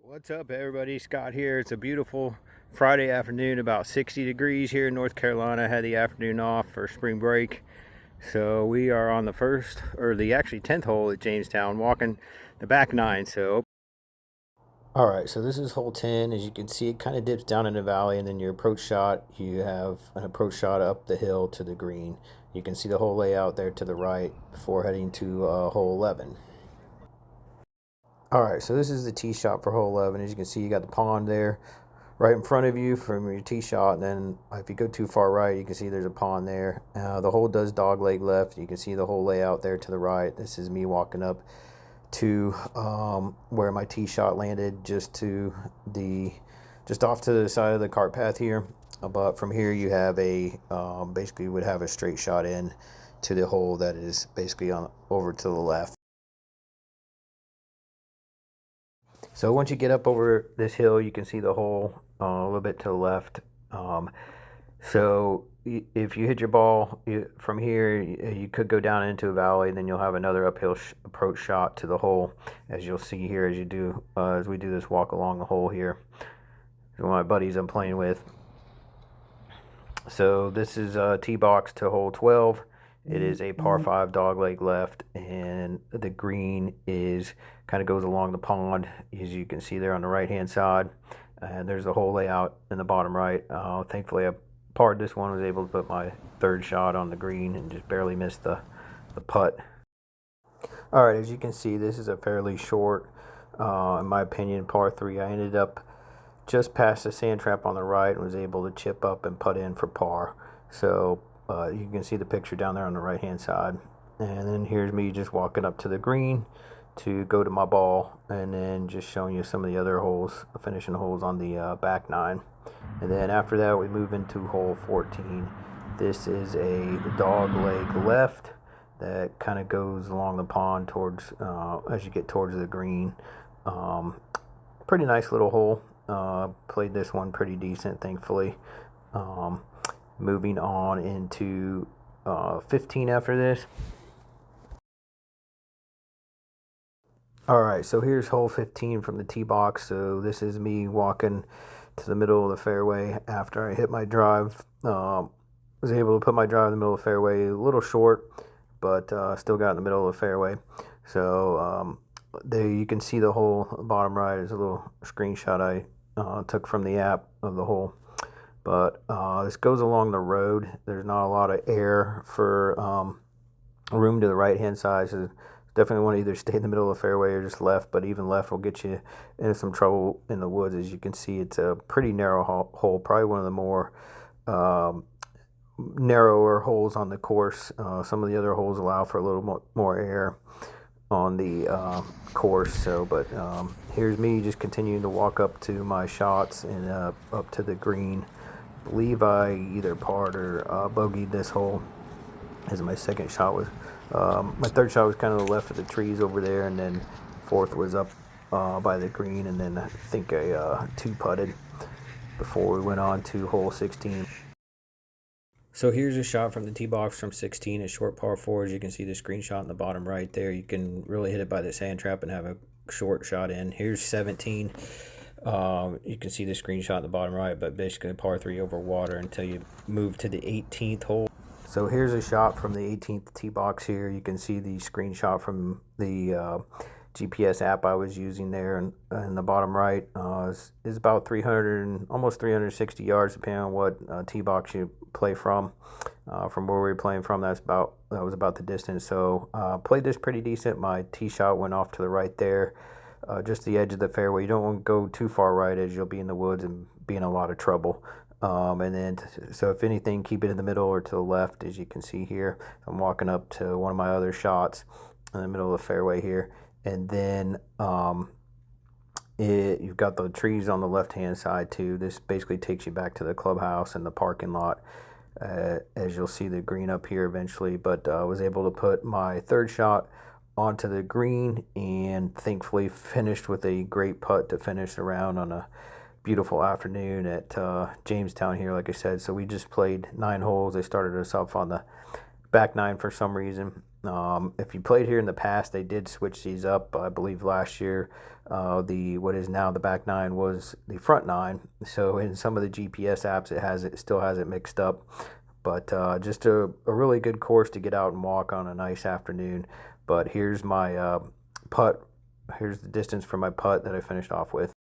What's up, everybody? Scott here. It's a beautiful Friday afternoon, about 60 degrees here in North Carolina. I had the afternoon off for spring break, so we are on the first, or the actually 10th hole at Jamestown, walking the back nine. All right, so this is hole 10. As you can see, it kind of dips down in a valley, and then your approach shot, you have an approach shot up the hill to the green. You can see the whole layout there to the right before heading to hole 11. All right, so this is the tee shot for hole 11. As you can see, you got the pond there right in front of you from your tee shot, and then if you go too far right, you can see there's a pond there. The hole does dog leg left. You can see the whole layout there to the right. This is me walking up to where my tee shot landed, just off to the side of the cart path here. But from here, you have a basically would have a straight shot in to the hole that is basically on over to the left. So once you get up over this hill, you can see the hole a little bit to the left. So if you hit your ball from here, you could go down into a valley, and then you'll have another uphill approach shot to the hole, as you'll see here as we do this walk along the hole here. This is one of my buddies I'm playing with. So this is tee box to hole 12. It is a par 5 dog leg left, and the green kind of goes along the pond, as you can see there on the right hand side. And there's the whole layout in the bottom right. Thankfully, I parred this one, was able to put my third shot on the green and just barely missed the putt. All right, as you can see, this is a fairly short, in my opinion, par 3. I ended up just past the sand trap on the right and was able to chip up and putt in for par. So you can see the picture down there on the right hand side, and then here's me just walking up to the green to go to my ball, and then just showing you some of the other holes, finishing holes on the back nine. And then after that, we move into hole 14. This is a dog leg left that kind of goes along the pond towards as you get towards the green. Pretty nice little hole. Played this one pretty decent, thankfully. Moving on into 15 after this. All right, so here's hole 15 from the tee box. So this is me walking to the middle of the fairway after I hit my drive. Was able to put my drive in the middle of the fairway, a little short, but still got in the middle of the fairway. So there you can see the hole bottom right is a little screenshot I took from the app of the hole. But this goes along the road. There's not a lot of air for room to the right hand side, so definitely want to either stay in the middle of the fairway or just left, but even left will get you into some trouble in the woods. As you can see, it's a pretty narrow hole, probably one of the more narrower holes on the course. Some of the other holes allow for a little more air on the course. So, but here's me just continuing to walk up to my shots and up to the green. I believe I either parred or bogeyed this hole, as my second shot was. My third shot was kind of the left of the trees over there, and then fourth was up by the green, and then I think I two-putted before we went on to hole 16. So here's a shot from the tee box from 16, a short par 4. As you can see the screenshot in the bottom right there, you can really hit it by the sand trap and have a short shot in. Here's 17. You can see the screenshot in the bottom right, but basically a par 3 over water until you move to the 18th hole. So here's a shot from the 18th tee box here. You can see the screenshot from the GPS app I was using there, and in the bottom right is about 300, almost 360 yards, depending on what tee box you play from. From where we were playing from, that was about the distance. So played this pretty decent. My tee shot went off to the right there, just the edge of the fairway. You don't want to go too far right, as you'll be in the woods and be in a lot of trouble. And then, so if anything, keep it in the middle or to the left, as you can see here. I'm walking up to one of my other shots in the middle of the fairway here. And then you've got the trees on the left-hand side too. This basically takes you back to the clubhouse and the parking lot, as you'll see the green up here eventually. But I was able to put my third shot onto the green, and thankfully finished with a great putt to finish the round on a beautiful afternoon at Jamestown here, like I said. So we just played 9 holes. They started us off on the back nine for some reason. If you played here in the past, they did switch these up. I believe last year, the what is now the back nine was the front nine. So in some of the GPS apps, it still has it mixed up. But just a really good course to get out and walk on a nice afternoon. But here's my putt. Here's the distance for my putt that I finished off with.